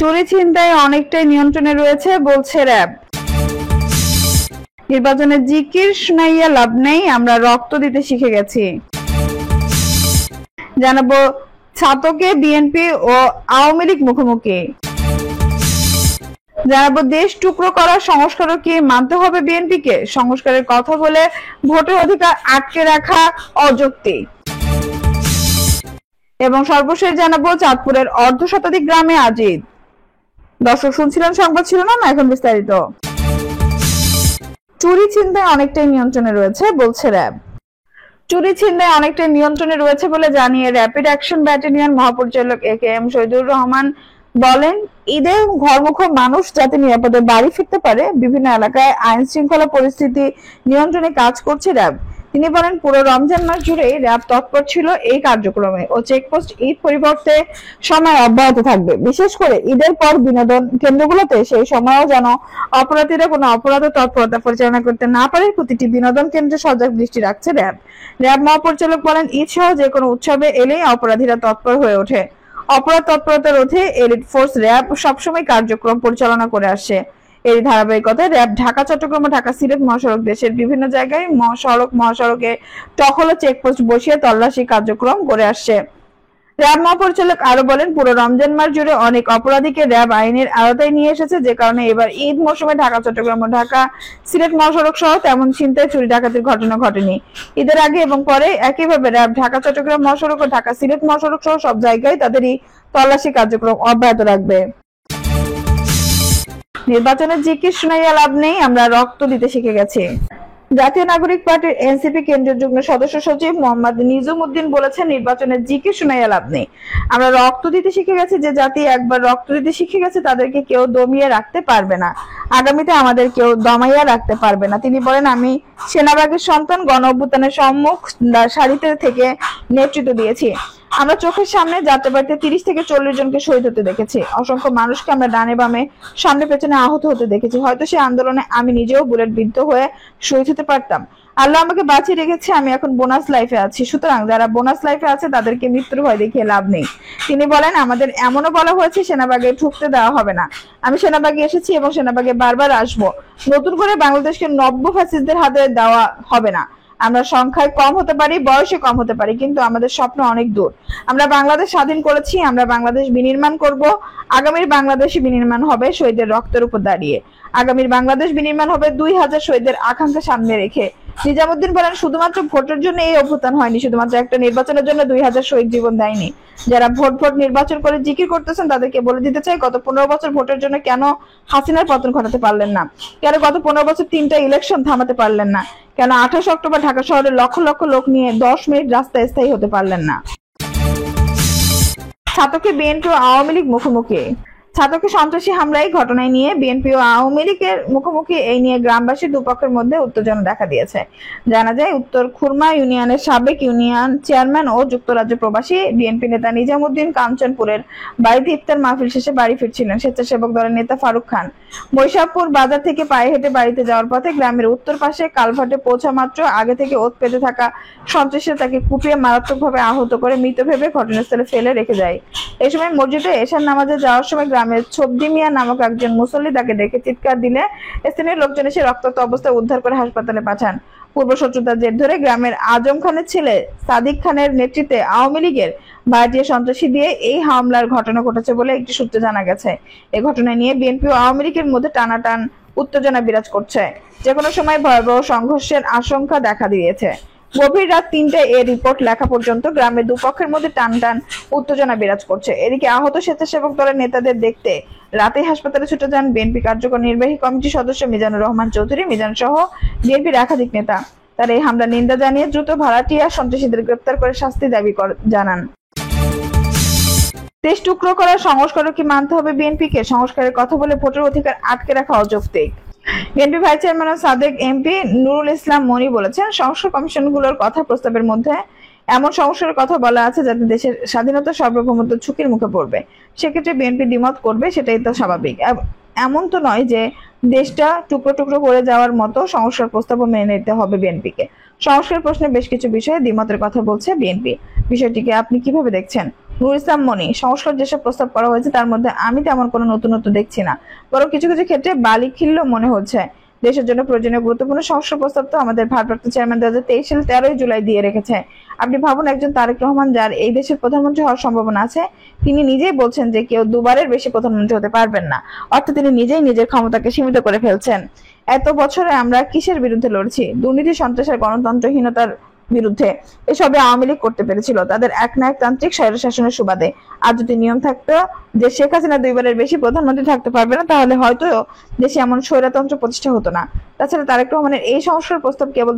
চুরি ছিনতাই অনেকটাই নিয়ন্ত্রণে রয়েছে বলছে র‍্যাব। নির্বাচনে জিকির শুনাইয়া লাভ নেই, আমরা রক্ত দিতে শিখে গেছি। জানাবো ছাতকে বিএনপি ও আওয়ামী লীগ মুখোমুখি। জানাবো দেশ টুকরো করার সংস্কারও কি মানতে হবে বিএনপিকে, সংস্কারের কথা বলে ভোটের অধিকার আটকে রাখা অযৌক্তিক। এবং সর্বশেষ জানাবো চাঁদপুরের অর্ধশতাধিক গ্রামে আজ ঈদ। দর্শক শুনছিলেন সংবাদ শিরোনাম, এখন বিস্তারিত। চুরি ছিনতাই অনেকটাই নিয়ন্ত্রণে রয়েছে বলছে র‍্যাব। চুরি ছিনতাই অনেকটাই নিয়ন্ত্রণে রয়েছে বলে জানিয়ে র্যাপিড অ্যাকশন ব্যাটালিয়ন মহাপরিচালক একেএম শহীদুর রহমান বলেন, ঈদে ঘরমুখো মানুষ যাতে নিরাপদে বাড়ি ফিরতে পারে, বিভিন্ন এলাকায় আইন শৃঙ্খলা পরিস্থিতি নিয়ন্ত্রণে কাজ করছে র‍্যাব। তিনি বলেন, পুরো রমজান মাস জুড়েই র‍্যাব তৎপর ছিল এই কার্যক্রমে ও চেকপোস্ট ঈদ পরিবর্তে সময় অব্যাহত থাকবে। বিশেষ করে ঈদের পর বিনোদন কেন্দ্রগুলোতে সেই সময়ও যেন অপরাধীরা কোনো অপরাধ তৎপরতা পরিচালনা করতে না পারে, প্রতিটি বিনোদন কেন্দ্রে সজাগ দৃষ্টি রাখছে র‍্যাব। র‍্যাব মহাপরিচালক বলেন, ঈদ সহ যে কোনো উৎসবে এলেই অপরাধীরা তৎপর হয়ে ওঠে। অপরাধ তৎপরতা রোধে এলিট ফোর্স র‍্যাব সবসময় কার্যক্রম পরিচালনা করে আসছে। এই ধারাবাহিকতায় র‍্যাব ঢাকা, চট্টগ্রাম ও ঢাকা সিলেট মহাসড়ক দেশের বিভিন্ন জায়গায় মহাসড়কে টহল ও চেকপোস্ট বসিয়ে তল্লাশি কার্যক্রম করে আসছে। র‍্যাব মহাপরিচালক আরো বলেন, পুরো রমজান মাস জুড়ে অনেক অপরাধীকে র‍্যাব আইনের আওতায় নিয়ে এসেছে, যে কারণে এবার ঈদ মৌসুমে ঢাকা, চট্টগ্রাম ও ঢাকা সিলেট মহাসড়ক সহ তেমন ছিনতাই, চুরি ডাকাতির ঘটনা ঘটেনি। ঈদের আগে এবং পরে একইভাবে র‍্যাব ঢাকা, চট্টগ্রাম মহাসড়ক ও ঢাকা সিলেট মহাসড়ক সহ সব জায়গায় তাদেরই তল্লাশি কার্যক্রম অব্যাহত রাখবে। নির্বাচনের জিকির শুনাইয়া লাভ নেই, আমরা রক্ত দিতে শিখে গেছি। জাতীয় নাগরিক পার্টির এনসিপি কেন্দ্রীয় যুগ্ম সদস্য সচিব মোহাম্মদ নিজুম উদ্দিন বলেছেন, নির্বাচনের জিকির শুনাইয়া লাভ নেই, আমরা রক্ত দিতে শিখে গেছি। যে জাতি একবার রক্ত দিতে শিখে গেছে তাদেরকে কেউ দমিয়ে রাখতে পারবে না, আগামীতে আমাদের কেউ দমাইয়া রাখতে পারবে না। তিনি বলেন, আমি সেনাবাগের সন্তান, গণ অভ্যুত্থানের সম্মুখ সারিতে থেকে নেতৃত্ব দিয়েছি। আমরা চোখের সামনে যাত্রাবাড়িতে 30 থেকে 40 জনকে শহীদ হতে দেখেছি। অসংখ্য মানুষকে আমরা ডানে বামে সামনে পেছনে আহত হতে দেখেছি। হয়তো সেই আন্দোলনে আমি নিজেও বুলেট বিদ্ধ হয়ে শহীদ হতে পারতাম। আল্লাহ আমাকে বাঁচিয়ে রেখেছে, আমি এখন বোনাস লাইফে আছি। সুতরাং যারা বোনাস লাইফে আছে তাদেরকে মৃত্যুর ভয় দেখিয়ে লাভ নেই। তিনি বলেন, আমাদের এমনও বলা হয়েছে সেনাবাগে ঢুকতে দেওয়া হবে না। আমি সেনাবাগে এসেছি এবং সেনাবাগে বারবার আসবো। নতুন করে বাংলাদেশকে নব্য ফ্যাসিস্টদের হাতে দেওয়া হবে না। আমরা সংখ্যায় কম হতে পারি, বয়সে কম হতে পারি, কিন্তু আমাদের স্বপ্ন অনেক দূর। আমরা বাংলাদেশ স্বাধীন করেছি, আমরা বাংলাদেশ বিনির্মাণ করব। আগামীর বাংলাদেশ বিনির্মাণ হবে শহীদের রক্তের উপর দাঁড়িয়ে। আগামীর বাংলাদেশ বিনির্মাণ হবে 2000 শহীদের আকাঙ্ক্ষা সামনে রেখে। নিজামুদ্দিন বলেন, শুধুমাত্র ভোটের জন্য এই অভ্যুত্থান হয়নি, শুধুমাত্র একটা নির্বাচনের জন্য 2000 শহীদ জীবন দেয়নি। যারা ভোট নির্বাচন করে জিকির করতেছেন তাদেরকে বলে দিতে চাই, গত 15 বছর ভোটের জন্য কেন হাসিনার পতন ঘটাতে পারলেন না, কেন গত 15 বছর 3টা ইলেকশন থামাতে পারলেন না, কেন 28 অক্টোবর ঢাকা শহরে লক্ষ লক্ষ লোক নিয়ে 10 মিনিট রাস্তায় স্থায়ী হতে পারলেন না। ছাতকে বিএনপি ও আওয়ামী লীগ মুখোমুখি। ছাতকে সন্ত্রাসী হামলায় ঘটনায় নিয়ে বিএনপি ও আওয়ামী লীগের মুখোমুখি। এই নিয়ে গ্রামবাসী দুপক্ষের মধ্যে উত্তেজনা দেখা দিয়েছে। জানা যায়, উত্তর খুরমা ইউনিয়নের সাবেক ইউনিয়ন চেয়ারম্যান ও যুক্তরাজ্য প্রবাসী বিএনপি নেতা নিজামুদ্দিন কাঞ্চনপুরের বাড়িতে ইফতার মাহফিল শেষে বাড়ি ফিরছিলেন স্বেচ্ছাসেবক দলের নেতা ফারুক খান। মৈশাবপুর বাজার থেকে পায়ে হেঁটে বাড়িতে যাওয়ার পথে গ্রামের উত্তর পাশে কালভার্টে পৌঁছা মাত্র আগে থেকে ওত পেতে থাকা সন্ত্রাসীরা তাকে কুপিয়ে মারাত্মকভাবে আহত করে মৃত ভেবে ঘটনাস্থলে ফেলে রেখে যায়। এই সময় মসজিদে এশার নামাজে যাওয়ার সময় গ্রামের ছবদি মিয়া নামক একজন মুসল্লি তাকে দেখে চিৎকার দিলে স্থানীয় লোকজন এসে রক্তাক্ত অবস্থায় উদ্ধার করে হাসপাতালে পাঠান। পূর্ব শত্রুতার জের ধরে গ্রামের আজম খানের ছেলে সাদিক খানের নেতৃত্বে আওয়ামী লীগের ভাড়াটিয়া সন্ত্রাসী দিয়ে এই হামলার ঘটনা ঘটেছে বলে একটি সূত্রে জানা গেছে। এই ঘটনা নিয়ে বিএনপি ও আওয়ামী লীগের মধ্যে টানাটান উত্তেজনা বিরাজ করছে। যে কোনো সময় ভয়াবহ সংঘর্ষের আশঙ্কা দেখা দিয়েছে। গভীর রাত 3টায় এই রিপোর্ট লেখা পর্যন্ত গ্রামের দুপক্ষের মধ্যে টানটান উত্তেজনা বিরাজ করছে। এদিকে আহত স্বেচ্ছাসেবক দলের নেতাদের দেখতে রাতে হাসপাতালে ছুটে যান বিএনপি কার্যকর নির্বাহী কমিটির সদস্য মিজানুর রহমান চৌধুরী। মিজান সহ বিএনপির একাধিক নেতা তার এই হামলা নিন্দা জানিয়ে দ্রুত ভাড়াটিয়া সন্ত্রাসীদের গ্রেপ্তার করে শাস্তি দাবি জানান। দেশ টুকরো করার সংস্কারও কি মানতে হবে বিএনপিকে, সংস্কারের কথা বলে ভোটের অধিকার আটকে রাখা অযৌক্তিক। বিএনপি ভাইস চেয়ারম্যান ও সাবেক এমপি নুরুল ইসলাম মনি বলেছেন, সংস্কার কমিশনগুলোর কথা প্রস্তাবের মধ্যে এমন সংস্কারের কথা বলা আছে যাতে দেশের স্বাধীনতা সার্বভৌমত্ব ঝুঁকির মুখে পড়বে। সেক্ষেত্রে বিএনপি দ্বিমত করবে, সেটাই তো স্বাভাবিক। এমন তো নয় যে দেশটা টুকরো টুকরো করে যাওয়ার মতো সংস্কার প্রস্তাবও মেনে নিতে হবে বিএনপিকে। সংস্কার প্রশ্নে বেশ কিছু বিষয়ে দ্বিমতের কথা বলছে বিএনপি। বিষয়টিকে আপনি কিভাবে দেখছেন? নুর ইসলাম মনি, সংস্কার যেসব প্রস্তাব করা হয়েছে তার মধ্যে আমি তেমন কোনো নতুনত্ব দেখছি না, বরং কিছু কিছু ক্ষেত্রে বালিখিল্য মনে হচ্ছে। দেশের জন্য প্রয়োজনীয় গুরুত্বপূর্ণ সংস্কার প্রস্তাব তো আমাদের ভারপ্রাপ্ত চেয়ারম্যান 2023 সালের 13 জুলাই দিয়ে রেখেছে। আপনি ভাবুন, একজন তারেক রহমান, যার এই দেশের প্রধানমন্ত্রী হওয়ার সম্ভাবনা আছে, তিনি নিজেই বলছেন যে কেউ দুবারের বেশি প্রধানমন্ত্রী হতে পারবেন না, অর্থাৎ তিনি নিজেই নিজের ক্ষমতাকে সীমিত করে ফেলছেন। এত বছরে আমরা কিসের বিরুদ্ধে লড়ছি? দুর্নীতি, সন্ত্রাসের, গণতন্ত্রহীনতার বিরুদ্ধে। এসবে আওয়ামী লীগ করতে পেরেছিল তাদের একনায়কতান্ত্রিক স্বৈরশাসনের সুবাদে। আর যদি নিয়ম থাকতো যে শেখ হাসিনা দুইবারের বেশি প্রধানমন্ত্রী থাকতে পারবে না, তাহলে হয়তো দেশে এমন স্বৈরতন্ত্র প্রতিষ্ঠা হতো না। তাছাড়া তারেক রহমানের এই সংস্কার প্রস্তাব কেবল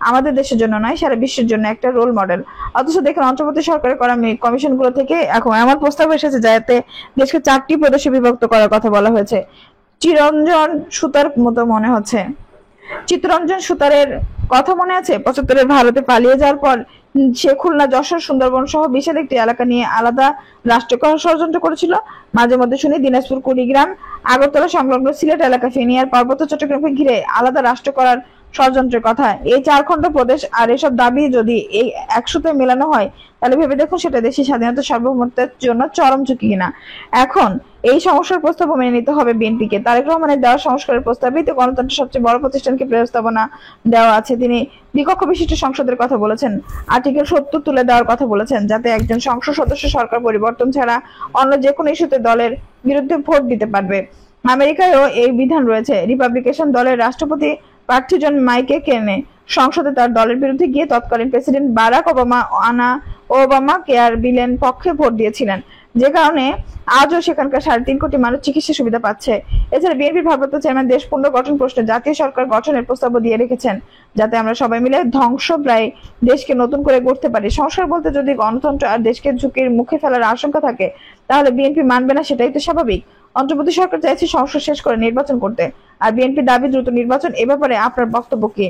আমাদের দেশের জন্য নয়, সারা বিশ্বের জন্য একটা রোল মডেল। অথচ দেখুন, অন্তর্বর্তী সরকারের করা কমিশনগুলো থেকে এখন এমন প্রস্তাব এসেছে যাতে দেশকে 4টি প্রদেশে বিভক্ত করার কথা বলা হয়েছে। চিরঞ্জন সুতার মতো মনে হচ্ছে। চিত্তরঞ্জন সুতারের কথা মনে আছে? 75-এর ভারতে পালিয়ে যাওয়ার পর সে খুলনা, যশোর, সুন্দরবন সহ বিশাল একটি এলাকা নিয়ে আলাদা রাষ্ট্র করার ষড়যন্ত্র করেছিল। মাঝে মধ্যে শুনি দিনাজপুর, কুড়িগ্রাম, আগরতলা সংলগ্ন সিলেট এলাকা, ফেনী আর পার্বত্য চট্টগ্রামকে ঘিরে আলাদা রাষ্ট্র করার ষড়যন্ত্রের কথা। এই 4 খণ্ড প্রদেশ আর এসব দাবি যদি এই একসাথে মেলানো হয়, তাহলে ভেবে দেখুন সেটা দেশের স্বাধীনতা সার্বভৌমত্বের জন্য চরম ঝুঁকি কিনা। এখন এই সংস্কার প্রস্তাব মেনে নিতে হবে বিএনপিকে। তারেক রহমানের দেওয়া সংস্কারের প্রস্তাবেই তো গণতন্ত্রের সবচেয়ে বড় প্রতিষ্ঠানকে প্রস্তাবনা দেওয়া আছে। তিনি দ্বিকক্ষ বিশিষ্ট সংসদের কথা বলেছেন, আর্টিকেল 70 তুলে দেওয়ার কথা বলেছেন, যাতে একজন সংসদ সদস্য সরকার পরিবর্তন ছাড়া অন্য যে কোনো ইস্যুতে দলের বিরুদ্ধে ভোট দিতে পারবে। আমেরিকায়ও এই বিধান রয়েছে। রিপাবলিকান দলের রাষ্ট্রপতি প্রার্থী জন মাইকে কেনে সংসদে তার দলের বিরুদ্ধে গিয়ে তৎকালীন প্রেসিডেন্ট বারাক ওবামা কেয়ার বিলের পক্ষে ভোট দিয়েছিলেন, যে কারণে আজও সেখানকার 3.5 কোটি মানুষ চিকিৎসা সুবিধা পাচ্ছে। এছাড়া বিএনপির ভারপ্রাপ্ত চেয়ারম্যান দেশ পুনর্গঠন প্রশ্নে জাতীয় সরকার গঠনের প্রস্তাবও দিয়ে রেখেছেন, যাতে আমরা সবাই মিলে ধ্বংসপ্রায় দেশকে নতুন করে গড়তে পারি। সংস্কার বলতে যদি গণতন্ত্র আর দেশকে ঝুঁকির মুখে ফেলার আশঙ্কা থাকে, তাহলে বিএনপি মানবে না, সেটাই তো স্বাভাবিক। অন্তর্বর্তী সরকার চাইছে সংস্কার শেষ করে নির্বাচন করতে, আর বিএনপি দাবি দ্রুত নির্বাচন। এ ব্যাপারে আপনার বক্তব্য কি?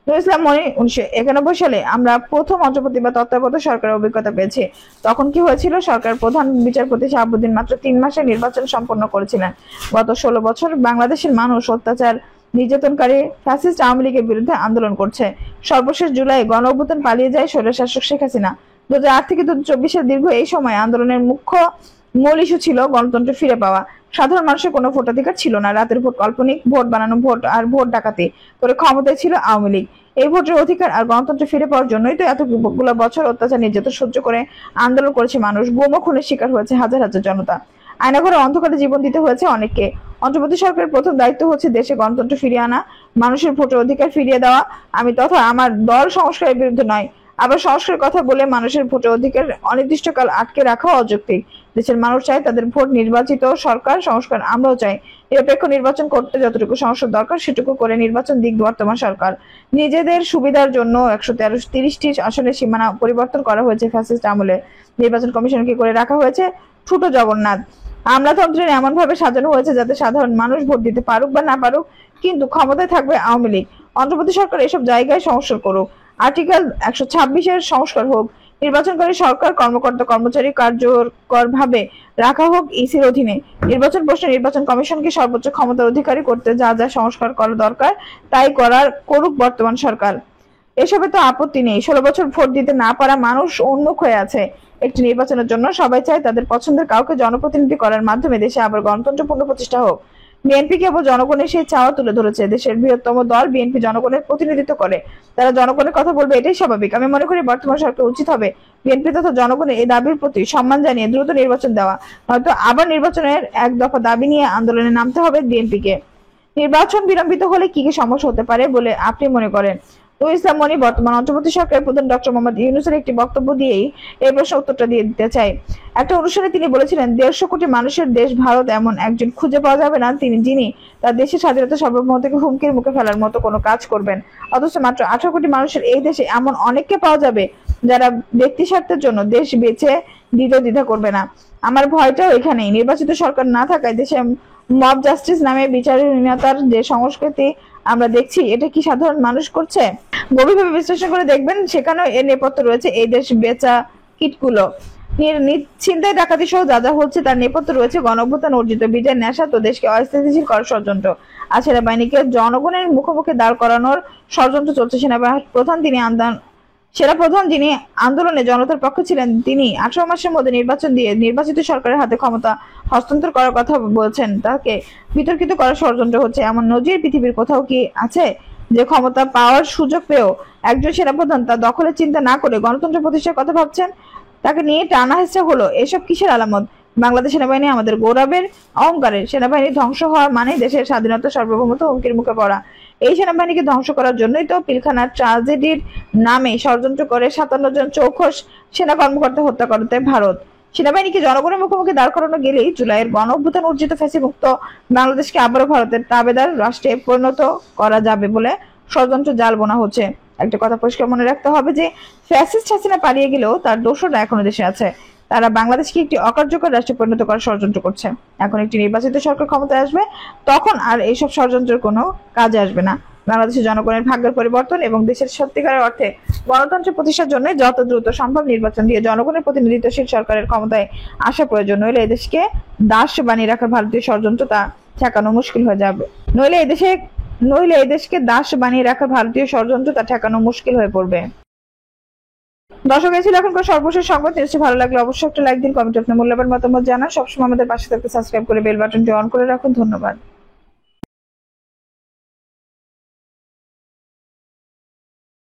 নুর ইসলাম মনি, 1991 সালে আমরা প্রথম অন্তর্বর্তী বা তত্ত্বাবধায়ক সরকারের অভিজ্ঞতা পেয়েছি। তখন কি হয়েছিল? সরকার প্রধান বিচারপতি শাহাবুদ্দিন মাত্র 3 মাসে নির্বাচন সম্পন্ন করেছিলেন। গত 16 বছর বাংলাদেশের মানুষ অত্যাচার, নির্যাতনকারী ফ্যাসিস্ট আওয়ামী লীগের বিরুদ্ধে আন্দোলন করছে। সর্বশেষ জুলাই গণ অভ্যুত্থান, পালিয়ে যায় স্বৈরশাসক শেখ হাসিনা। 2008 থেকে 2024 দীর্ঘ এই সময় আন্দোলনের মূল ইস্যু ছিল গণতন্ত্র ফিরে পাওয়া। সাধারণ মানুষের কোনো ভোটাধিকার ছিল না। রাতের ভোট, কাল্পনিক ভোট বানানো ভোট আর ভোট ডাকাতি করে ক্ষমতায় ছিল আওয়ামী লীগ। এই ভোটের অধিকার আর গণতন্ত্র ফিরে পাওয়ার জন্যই তো এতগুলো বছর অত্যাচার, নির্যাতন সহ্য করে আন্দোলন করেছে মানুষ। গুম ও খুনের শিকার হয়েছে হাজার হাজার জনতা। আয়নাঘরে অন্ধকারে জীবন দিতে হয়েছে অনেককে। অন্তর্বর্তী সরকারের প্রথম দায়িত্ব হচ্ছে দেশে গণতন্ত্র ফিরিয়ে আনা, মানুষের ভোটের অধিকার ফিরিয়ে দেওয়া। আমি তথা আমার দল সংস্কারের বিরুদ্ধে নয়, আবার সংস্কারের কথা বলে মানুষের ভোটের অধিকার অনির্দিষ্টকাল আটকে রাখা অযৌক্তিক। দেশের মানুষ চায় তাদের ভোট নির্বাচিত সরকার। সংস্কার আমরাও চাই। নিরপেক্ষ নির্বাচন করতে যতটুকু সংস্কার দরকার সেটুকু করে নির্বাচন দিক বর্তমান সরকার। নিজেদের সুবিধার জন্য 130টি আসনের সীমানা পরিবর্তন করা হয়েছে ফ্যাসিস্ট আমলে। নির্বাচন কমিশনকে করে রাখা হয়েছে ছোট জগন্নাথ। আমলাতন্ত্রের এমন ভাবে সাজানো হয়েছে যাতে সাধারণ মানুষ ভোট দিতে পারুক বা না পারুক, কিন্তু ক্ষমতায় থাকবে আওয়ামী লীগ। অন্তর্বর্তী সরকার এসব জায়গায় সংস্কার করুক। আর্টিকেল 126-এর সংস্কার হোক। নির্বাচনকারী সরকার, কর্মকর্তা, কর্মচারী কার্যকর ভাবে রাখা হোক ইসির অধীনে। নির্বাচন প্রশ্নে নির্বাচন কমিশনকে সর্বোচ্চ ক্ষমতার অধিকারী করতে যা যা সংস্কার করা দরকার তাই করুক বর্তমান সরকার। এসবে তো আপত্তি নেই। 16 বছর ভোট দিতে না পারা মানুষ উন্মুখ হয়ে আছে একটি নির্বাচনের জন্য। সবাই চায় তাদের পছন্দের কাউকে জনপ্রতিনিধি করার মাধ্যমে দেশে আবার গণতন্ত্র পুনঃপ্রতিষ্ঠা হোক। বিএনপি কেবল জনগণের সেই চাওয়া তুলে ধরেছে। দেশের বৃহত্তম দল বিএনপি জনগণের প্রতিনিধিত্ব করে, তারা জনগণের কথা বলবে, এটাই স্বাভাবিক। আমি মনে করি বর্তমান সরকার উচিত হবে বিএনপি তথা জনগণের এই দাবির প্রতি সম্মান জানিয়ে দ্রুত নির্বাচন দেওয়া, নয়তো আবার নির্বাচনের এক দফা দাবি নিয়ে আন্দোলনে নামতে হবে বিএনপিকে। নির্বাচন বিলম্বিত হলে কি কি সমস্যা হতে পারে বলে আপনি মনে করেন? নুর ইসলাম মনি, বর্তমান অন্তর্বর্তী সরকারের প্রধান ডক্টর মোহাম্মদ ইউনূসের একটি বক্তব্য দিয়েই এই প্রশ্নের উত্তরটা দিয়ে দিতে চাই। একটা অনুষ্ঠানে তিনি বলেছিলেন, 150 কোটি মানুষের দেশ ভারত এমন একজন খুঁজে পাওয়া যাবে না যিনি তার দেশের স্বাধীনতা সার্বভৌমত্বকে হুমকির মুখে ফেলার মতো কোনো কাজ করবেন। অথচ মাত্র 18 কোটি মানুষের এই দেশে এমন অনেককে পাওয়া যাবে যারা ব্যক্তি স্বার্থের জন্য দেশ বেছে দিতে দ্বিধা করবে না। আমার ভয়টাও এখানেই। নির্বাচিত সরকার না থাকায় দেশে মব জাস্টিস নামে বিচারহীনতার যে সংস্কৃতি আমরা দেখছি, এটা কি সাধারণ মানুষ করছে? গভীরভাবে বিশ্লেষণ করে দেখবেন সেখানেও এর নেপথ্য রয়েছে এই দেশ বেচা কিটগুলো। ছিনতাই, ডাকাতি সহ যা যা হচ্ছে তার নেপথ্য রয়েছে গণঅভ্যুত্থান অর্জিত বিজয়, নেশা তো দেশকে অস্থিতিশীল করার ষড়যন্ত্র। আর সেনাবাহিনীকে জনগণের মুখোমুখি দাঁড় করানোর ষড়যন্ত্র চলছে। সেনাবাহিনীর প্রধান তিনি সেনাপ্রধান যিনি আন্দোলনে জনতার পক্ষে ছিলেন, তিনি 18 মাসের মধ্যে নির্বাচন দিয়ে নির্বাচিত সরকারের হাতে ক্ষমতা হস্তান্তর করার কথা বলছেন। তাকে বিতর্কিত করার ষড়যন্ত্র হচ্ছে। এমন নজির পৃথিবীর কোথাও কি আছে যে ক্ষমতা পাওয়ার সুযোগ পেয়েও একজন সেনাপ্রধান তা দখলের চিন্তা না করে গণতন্ত্র প্রতিষ্ঠার কথা ভাবছেন? তাকে নিয়ে টানা হেঁচড়া হলো এসব কিসের আলামত? বাংলাদেশ সেনাবাহিনী আমাদের গৌরবের, অহংকারের। সেনাবাহিনী ধ্বংস হওয়া মানে দেশের স্বাধীনতা সার্বভৌমত্ব হুমকির মুখে পড়া। এই সেনাবাহিনীকে ধ্বংস করার জন্যই তো পিলখানার ট্রাজেডির নামে ষড়যন্ত্র করে 57 জন চৌখস সেনা কর্মকর্তা হত্যা করতে ভারত। সেনাবাহিনীকে জনগণের মুখোমুখি দাঁড় করানো গেলেই জুলাইয়ের গণ অভ্যুত্থান অর্জিত ফ্যাসিমুক্ত বাংলাদেশকে আবারও ভারতের তাবেদার রাষ্ট্রে পরিণত করা যাবে বলে ষড়যন্ত্র জাল বোনা হচ্ছে। একটা কথা পরিষ্কার মনে রাখতে হবে যে ফ্যাসিস্ট হাসিনা পালিয়ে গেলেও তার দোসররা এখনো দেশে আছে। তারা বাংলাদেশকে একটি অকার্যকর রাষ্ট্রে পরিণত করার ষড়যন্ত্র করছে। এখন একটি নির্বাচিত সরকার ক্ষমতায় আসবে, তখন আর এইসব ষড়যন্ত্রের কোনো কাজে আসবে না। বাংলাদেশের জনগণের ভাগ্যের পরিবর্তন এবং দেশের সত্যিকারের অর্থে গণতন্ত্র প্রতিষ্ঠার জন্য যত দ্রুত সম্ভব নির্বাচন দিয়ে জনগণের প্রতিনিধিত্বশীল সরকারের ক্ষমতায় আসা প্রয়োজন। নইলে এদেশকে দাস বানিয়ে রাখার ভারতীয় ষড়যন্ত্র তা ঠেকানো মুশকিল হয়ে যাবে। নইলে এদেশকে দাস বানিয়ে রাখার ভারতীয় ষড়যন্ত্র তা ঠেকানো মুশকিল হয়ে পড়বে। দর্শক, এই ছিল এখনকার সর্বশেষ সংবাদ। নিশ্চয়ই ভালো লাগলে অবশ্যই একটা লাইক দিন, কমেন্টে আপনার মূল্যবান মতামত জানান। সবসময় আমাদের পাশে থাকতে সাবস্ক্রাইব করে বেল বাটনটি অন করে রাখুন। ধন্যবাদ।